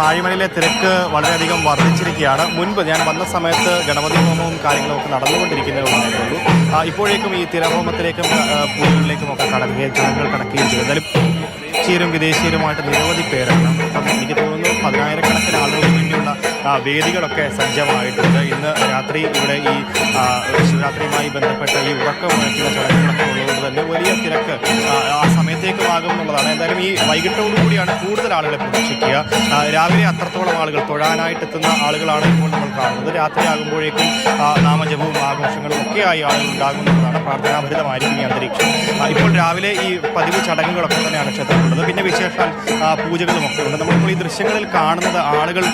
ആഴിമലയിലെ തിരക്ക് വളരെയധികം വർദ്ധിച്ചിരിക്കുകയാണ്. മുൻപ് ഞാൻ വന്ന സമയത്ത് ഗണപതി ഹോമവും കാര്യങ്ങളൊക്കെ നടന്നുകൊണ്ടിരിക്കുന്നതുള്ളൂ. ഇപ്പോഴേക്കും ഈ തിരഹോമത്തിലേക്കും പൂജകളിലേക്കും ഒക്കെ ജനങ്ങൾ കടക്കുകയും ചെയ്തു. എന്തായാലും ദേശീയരും വിദേശീയരുമായിട്ട് നിരവധി പേരാണ്. എനിക്ക് തോന്നുന്നു 10,000-കണക്കിന് ആളുകൾക്ക് വേണ്ടിയുള്ള വേദികളൊക്കെ സജ്ജമായിട്ടുണ്ട്. ഇന്ന് രാത്രി ഇവിടെ ഈ ശിവരാത്രിയുമായി ബന്ധപ്പെട്ട ഈ ഉറക്കമുണയ്ക്കുന്ന ചടങ്ങുകളൊക്കെ ഉള്ളതുകൊണ്ട് തന്നെ വലിയ തിരക്ക് ആ സമയത്തേക്കുമാകും എന്നുള്ളതാണ്. എന്തായാലും ഈ വൈകിട്ടോടുകൂടിയാണ് കൂടുതൽ ആളുകളെ പ്രതീക്ഷിക്കുക. രാവിലെ അത്രത്തോളം ആളുകൾ തൊഴാനായിട്ടെത്തുന്ന ആളുകളാണ് ഇപ്പോൾ നമ്മൾ കാണുന്നത്. രാത്രിയാകുമ്പോഴേക്കും നാമജപവും ആഘോഷങ്ങളും ഒക്കെയായി ആളുകൾ ഉണ്ടാകുന്നതാണ്. പ്രാർത്ഥനാഭരിതമായിരിക്കും ഈ അന്തരീക്ഷം. ഇപ്പോൾ രാവിലെ ഈ പതിവ് ചടങ്ങുകളൊക്കെ തന്നെയാണ് ക്ഷേത്രത്തിലുള്ളത്. പിന്നെ വിശേഷാൽ പൂജകളും ഒക്കെ ഉണ്ട്. നമ്മളിപ്പോൾ ഈ ദൃശ്യങ്ങളിൽ കാണുന്നത് ആളുകൾ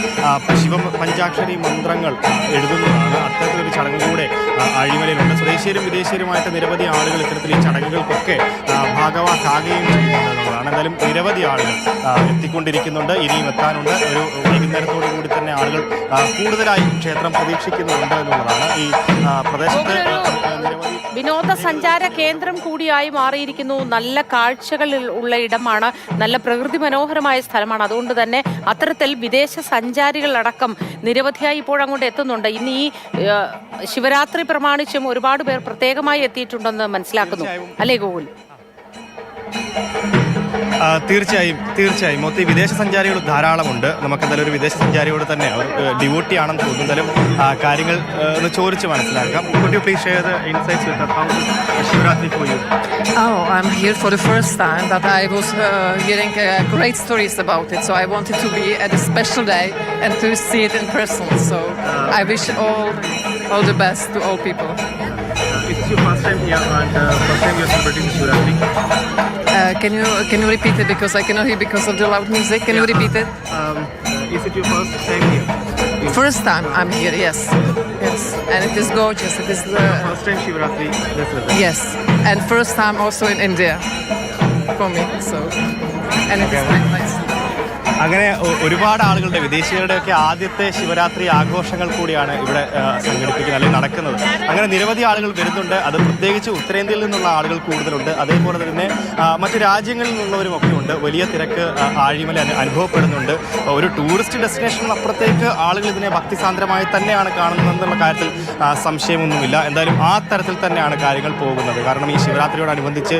പഞ്ചാക്ഷരി മന്ത്രങ്ങൾ എഴുതുന്നതാണ്. അത്തരത്തിലൊരു ചടങ്ങുകൂടെ ആഴിമലയിലുണ്ട്. സ്വദേശീയരും വിദേശീയരുമായിട്ട് നിരവധി ആളുകൾ ഇത്തരത്തിൽ ഈ ചടങ്ങുകൾക്കൊക്കെ ഭാഗവാക്കാകുകയും ചെയ്യുന്നുള്ളതാണ്. എന്തായാലും നിരവധി ആളുകൾ എത്തിക്കൊണ്ടിരിക്കുന്നുണ്ട്. ഇനിയും എത്താനുണ്ട്. ഒരു വൈകുന്നേരത്തോടു കൂടി തന്നെ ആളുകൾ കൂടുതലായി ക്ഷേത്രം പ്രതീക്ഷിക്കുന്നുണ്ട് എന്നുള്ളതാണ്. ഈ പ്രദേശത്ത് വിനോദസഞ്ചാര കേന്ദ്രം കൂടിയായി മാറിയിരിക്കുന്നു. നല്ല കാഴ്ചകൾ ഉള്ള ഇടമാണ്. നല്ല പ്രകൃതി മനോഹരമായ സ്ഥലമാണ്. അതുകൊണ്ട് തന്നെ അത്തരത്തിൽ വിദേശ സഞ്ചാരികളടക്കം നിരവധിയായി ഇപ്പോഴങ്ങോട്ട് എത്തുന്നുണ്ട്. ഇന്ന് ഈ ശിവരാത്രി പ്രമാണിച്ചും ഒരുപാട് പേർ പ്രത്യേകമായി എത്തിയിട്ടുണ്ടെന്ന് മനസ്സിലാക്കുന്നു. അല്ലേ ഗോകുൽ? തീർച്ചയായും മൊത്തം വിദേശ സഞ്ചാരികൾ ധാരാളമുണ്ട്. നമുക്കെന്തായാലും ഒരു വിദേശ സഞ്ചാരിയോട് തന്നെ അവർ ഡിവോട്ടിയാണെന്ന് തോന്നുന്നതാലും കാര്യങ്ങൾ ഒന്ന് ചോദിച്ച് മനസ്സിലാക്കാം. Could you please share the insights with us? How is Shivratri for you? Oh, I'm here for the first time, but I was hearing great stories about it, so I wanted to be at a special day and to see it in person. So I wish all the best to all people. It's your first time here and first time you're celebrating Shivratri. Can you repeat it because I cannot hear because of the loud music? Can you repeat it? Is it your first time here? First time I'm here, yes, and it is gorgeous. It is the first time Shivratri. Yes, and first time also in India for me. So, and it is quite nice. അങ്ങനെ ഒരുപാട് ആളുകളുടെ വിദേശികളുടെയൊക്കെ ആദ്യത്തെ ശിവരാത്രി ആഘോഷങ്ങൾ കൂടിയാണ് ഇവിടെ സംഘടിപ്പിക്കുന്നത് അല്ലെങ്കിൽ നടക്കുന്നത്. അങ്ങനെ നിരവധി ആളുകൾ വരുന്നുണ്ട്. അത് പ്രത്യേകിച്ച് ഉത്തരേന്ത്യയിൽ നിന്നുള്ള ആളുകൾ കൂടുതലുണ്ട്. അതേപോലെ തന്നെ മറ്റു രാജ്യങ്ങളിൽ നിന്നുള്ളവരുമൊക്കെ ഉണ്ട്. വലിയ തിരക്ക് ആഴിമല അനുഭവപ്പെടുന്നുണ്ട്. ഒരു ടൂറിസ്റ്റ് ഡെസ്റ്റിനേഷനിൽ അപ്പുറത്തേക്ക് ആളുകൾ ഇതിനെ ഭക്തിസാന്ദ്രമായി തന്നെയാണ് കാണുന്നതെന്നുള്ള കാര്യത്തിൽ സംശയമൊന്നുമില്ല. എന്തായാലും ആ തരത്തിൽ തന്നെയാണ് കാര്യങ്ങൾ പോകുന്നത്. കാരണം ഈ ശിവരാത്രിയോടനുബന്ധിച്ച്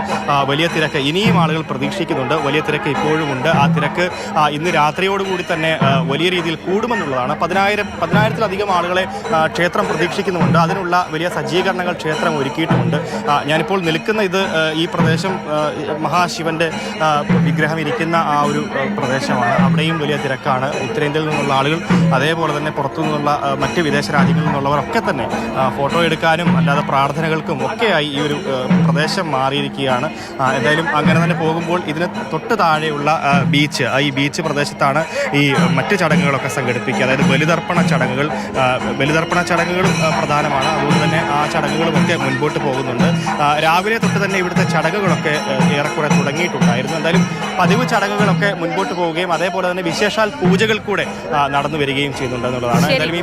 വലിയ തിരക്ക് ഇനിയും ആളുകൾ പ്രതീക്ഷിക്കുന്നുണ്ട്. വലിയ തിരക്ക് ഇപ്പോഴും ഉണ്ട്. ആ തിരക്ക് ഇന്ന് രാത്രിയോടുകൂടി തന്നെ വലിയ രീതിയിൽ കൂടുമെന്നുള്ളതാണ്. 10,000-ത്തിലധികം ആളുകളെ ക്ഷേത്രം പ്രതീക്ഷിക്കുന്നുമുണ്ട്. അതിനുള്ള വലിയ സജ്ജീകരണങ്ങൾ ക്ഷേത്രം ഒരുക്കിയിട്ടുമുണ്ട്. ഞാനിപ്പോൾ നിൽക്കുന്ന ഈ പ്രദേശം മഹാശിവന്റെ വിഗ്രഹം ഇരിക്കുന്ന ആ ഒരു പ്രദേശമാണ്. അവിടെയും വലിയ തിരക്കാണ്. ഉത്തരേന്ത്യയിൽ നിന്നുള്ള ആളുകൾ അതേപോലെ തന്നെ പുറത്തു നിന്നുള്ള മറ്റ് വിദേശ രാജ്യങ്ങളിൽ നിന്നുള്ളവരൊക്കെ തന്നെ ഫോട്ടോ എടുക്കാനും അല്ലാതെ പ്രാർത്ഥനകൾക്കും ഒക്കെയായി ഈ ഒരു പ്രദേശം മാറിയിരിക്കുകയാണ്. എന്തായാലും അങ്ങനെ തന്നെ പോകുമ്പോൾ ഇതിന് തൊട്ട് താഴെയുള്ള ബീച്ച്, ഈ ബീച്ച് പ്രദേശത്താണ് ഈ മറ്റ് ചടങ്ങുകളൊക്കെ സംഘടിപ്പിക്കുക. അതായത് ബലിതർപ്പണ ചടങ്ങുകളും പ്രധാനമാണ്. അതുകൊണ്ട് തന്നെ ആ ചടങ്ങുകളുമൊക്കെ മുൻപോട്ട് പോകുന്നുണ്ട്. രാവിലെ തൊട്ട് തന്നെ ഇവിടുത്തെ ചടങ്ങുകളൊക്കെ ഏറെക്കുറെ തുടങ്ങിയിട്ടുണ്ടായിരുന്നു. എന്തായാലും പതിവ് ചടങ്ങുകളൊക്കെ മുൻപോട്ട് പോവുകയും അതേപോലെ തന്നെ വിശേഷാൽ പൂജകൾ കൂടെ നടന്നു വരികയും ചെയ്യുന്നുണ്ട് എന്നുള്ളതാണ്. എന്തായാലും ഈ